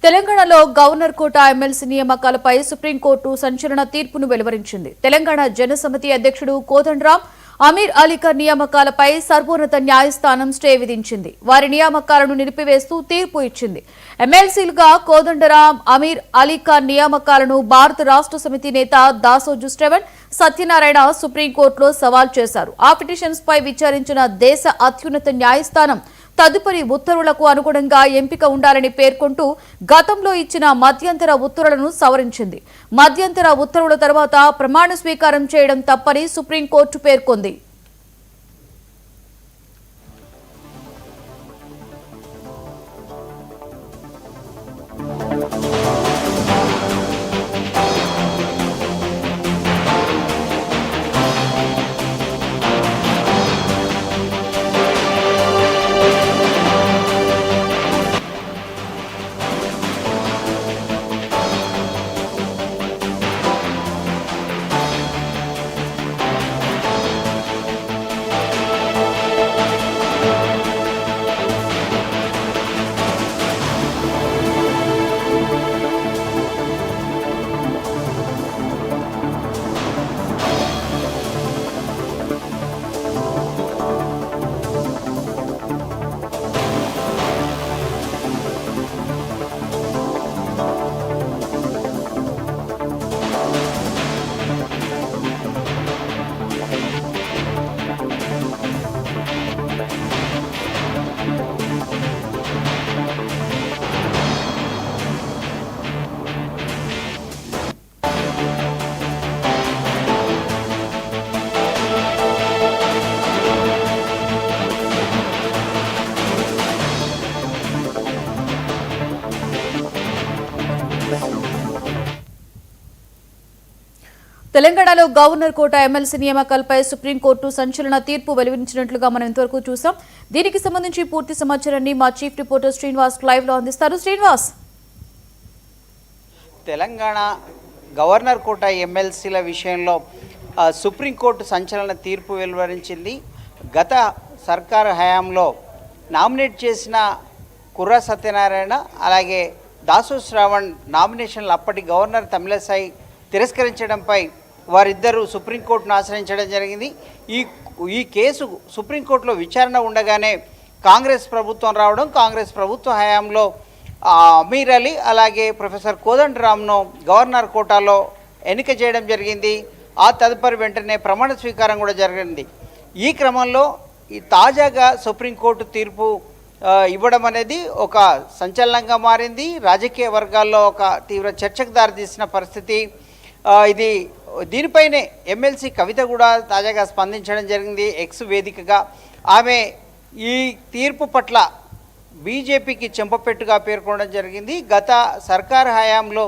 తెలంగాణలో గవర్నర్ కోట MLC నియామకాలపై supreme court సంచలన తీర్పును వెలువరించింది. తెలంగాణ జనసమితి అధ్యక్షుడు కోదండరాం అమీర్ అలీఖాన్ నియామకాలపై సర్వోన్నత న్యాయస్థానం స్టే విధించింది. వారి నియామకాలను నిలిపివేస్తూ తీర్పు ఇచ్చింది. ఎమ్మెల్సీలుగా కోదండరాం అమీర్ అలీఖాన్ నియామకాలను భారత రాష్ట్ర సమితి నేత దాసోజు శ్రవణ్ సత్యనారాయణ సుప్రీంకోర్టులో సవాల్ చేశారు. ఆ పిటిషన్స్ పై విచారించిన దేశ అత్యున్నత న్యాయస్థానం తదుపరి ఉత్తర్వులకు అనుగుణంగా ఎంపిక ఉండాలని పేర్కొంటూ గతంలో ఇచ్చిన మధ్యంతర ఉత్తర్వులను సవరించింది. మధ్యంతర ఉత్తర్వుల తర్వాత ప్రమాణ స్వీకారం చేయడం తప్పని సుప్రీంకోర్టు పేర్కొంది. తెలంగాణలో గవర్నర్ కోట ఎమ్మెల్సీ నియామకాలపై సుప్రీంకోర్టు సంచలన తీర్పు వెలువరించినట్లుగా మనం ఇంతవరకు చూసాం. దీనికి సంబంధించి పూర్తి సమాచారాన్ని మా చీఫ్ రిపోర్టర్ శ్రీనివాస్ లైవ్ లో అందిస్తారు. శ్రీనివాస్, తెలంగాణ గవర్నర్ కోట ఎమ్మెల్సీల విషయంలో సుప్రీంకోర్టు సంచలన తీర్పు వెలువరించింది. గత సర్కారు హయాంలో నామినేట్ చేసిన కుర్ర సత్యనారాయణ అలాగే దాసు శ్రావణ్ నామినేషన్లు అప్పటి గవర్నర్ తమిళసై తిరస్కరించడంపై వారిద్దరూ సుప్రీంకోర్టును ఆశ్రయించడం జరిగింది. ఈ కేసు సుప్రీంకోర్టులో విచారణ ఉండగానే కాంగ్రెస్ ప్రభుత్వం రావడం, కాంగ్రెస్ ప్రభుత్వ హయాంలో అమీర్ అలీ అలాగే ప్రొఫెసర్ కోదండరాంను గవర్నర్ కోటాలో ఎన్నిక చేయడం జరిగింది. ఆ తదుపరి వెంటనే ప్రమాణ స్వీకారం కూడా జరిగింది. ఈ క్రమంలో తాజాగా సుప్రీంకోర్టు తీర్పు ఇవ్వడం అనేది ఒక సంచలనంగా మారింది. రాజకీయ వర్గాల్లో ఒక తీవ్ర చర్చకు దారితీసిన పరిస్థితి ఇది. దీనిపైనే ఎమ్మెల్సీ కవిత కూడా తాజాగా స్పందించడం జరిగింది ఎక్స్ వేదికగా. ఆమె ఈ తీర్పు పట్ల బీజేపీకి చెంపపెట్టుగా పేర్కొనడం జరిగింది. గత సర్కారు హయాంలో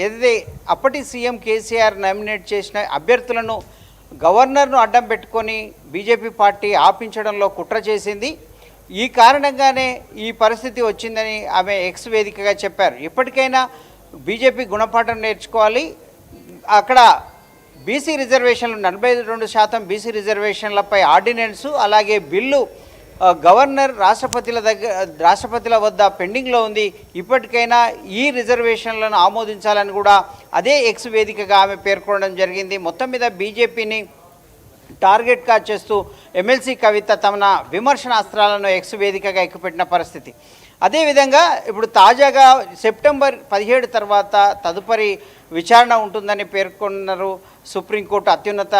ఏదైతే అప్పటి సీఎం కేసీఆర్ నామినేట్ చేసిన అభ్యర్థులను గవర్నర్ను అడ్డం పెట్టుకొని బీజేపీ పార్టీ ఆపించడంలో కుట్ర చేసింది. ఈ కారణంగానే ఈ పరిస్థితి వచ్చిందని ఆమె ఎక్స్ వేదికగా చెప్పారు. ఇప్పటికైనా బీజేపీ గుణపాఠం నేర్చుకోవాలి. అక్కడ బీసీ రిజర్వేషన్లు 42% బీసీ రిజర్వేషన్లపై ఆర్డినెన్సు అలాగే బిల్లు గవర్నర్ రాష్ట్రపతుల వద్ద పెండింగ్లో ఉంది. ఇప్పటికైనా ఈ రిజర్వేషన్లను ఆమోదించాలని కూడా అదే ఎక్స్ వేదికగా ఆమె పేర్కొనడం జరిగింది. మొత్తం మీద బీజేపీని టార్గెట్గా చేస్తూ ఎమ్మెల్సీ కవిత తమ విమర్శనాస్త్రాలను ఎక్స్ వేదికగా ఎక్కుపెట్టిన పరిస్థితి. అదేవిధంగా ఇప్పుడు తాజాగా సెప్టెంబర్ 17 తర్వాత తదుపరి విచారణ ఉంటుందని పేర్కొన్నారు. సుప్రీంకోర్టు అత్యున్నత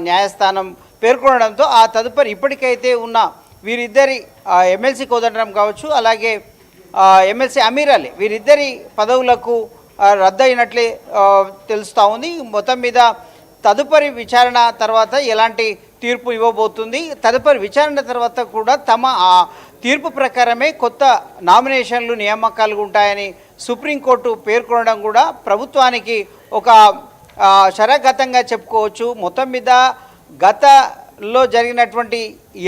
న్యాయస్థానం పేర్కొనడంతో ఆ తదుపరి ఇప్పటికైతే ఉన్న వీరిద్దరి ఎమ్మెల్సీ కోదండరాం కావచ్చు అలాగే ఎమ్మెల్సీ అమీర్ అలీ వీరిద్దరి పదవులకు రద్దు అయినట్లే తెలుస్తూ ఉంది. మొత్తం మీద తదుపరి విచారణ తర్వాత ఎలాంటి తీర్పు ఇవ్వబోతుంది, తదుపరి విచారణ తర్వాత కూడా తమ తీర్పు ప్రకారమే కొత్త నామినేషన్లు నియామకాలు ఉంటాయని సుప్రీంకోర్టు పేర్కొనడం కూడా ప్రభుత్వానికి ఒక శరగతంగా చెప్పుకోవచ్చు. మొత్తం మీద గతంలో జరిగినటువంటి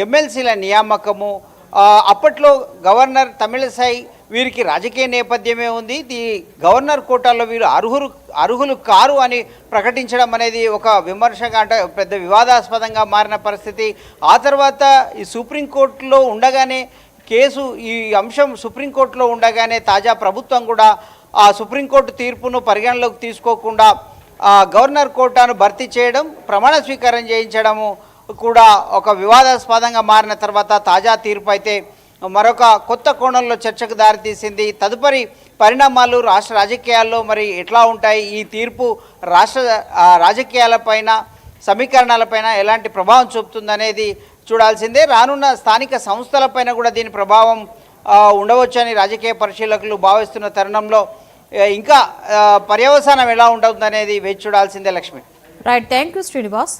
ఎమ్మెల్సీల నియామకము అప్పట్లో గవర్నర్ తమిళసై వీరికి రాజకీయ నేపథ్యమే ఉంది. ఈ గవర్నర్ కోటాలో వీరు అర్హులు కారు అని ప్రకటించడం అనేది ఒక విమర్శగా అంటే పెద్ద వివాదాస్పదంగా మారిన పరిస్థితి. ఆ తర్వాత ఈ సుప్రీంకోర్టులో ఉండగానే కేసు ఈ అంశం సుప్రీంకోర్టులో ఉండగానే తాజా ప్రభుత్వం కూడా ఆ సుప్రీంకోర్టు తీర్పును పరిగణలోకి తీసుకోకుండా గవర్నర్ కోటాను భర్తీ చేయడం, ప్రమాణ స్వీకారం చేయించడము కూడా ఒక వివాదాస్పదంగా మారిన తర్వాత తాజా తీర్పు అయితే మరొక కొత్త కోణంలో చర్చకు దారితీసింది. తదుపరి పరిణామాలు రాష్ట్ర రాజకీయాల్లో మరి ఎట్లా ఉంటాయి, ఈ తీర్పు రాష్ట్ర రాజకీయాలపైన సమీకరణాలపైన ఎలాంటి ప్రభావం చూపుతుందనేది చూడాల్సిందే. రానున్న స్థానిక సంస్థలపైన కూడా దీని ప్రభావం ఉండవచ్చని రాజకీయ పరిశీలకులు భావిస్తున్న తరుణంలో ఇంకా పర్యవసానం ఎలా ఉంటుందనేది వేచి చూడాల్సిందే. Lakshmi. Right, thank you Srinivas.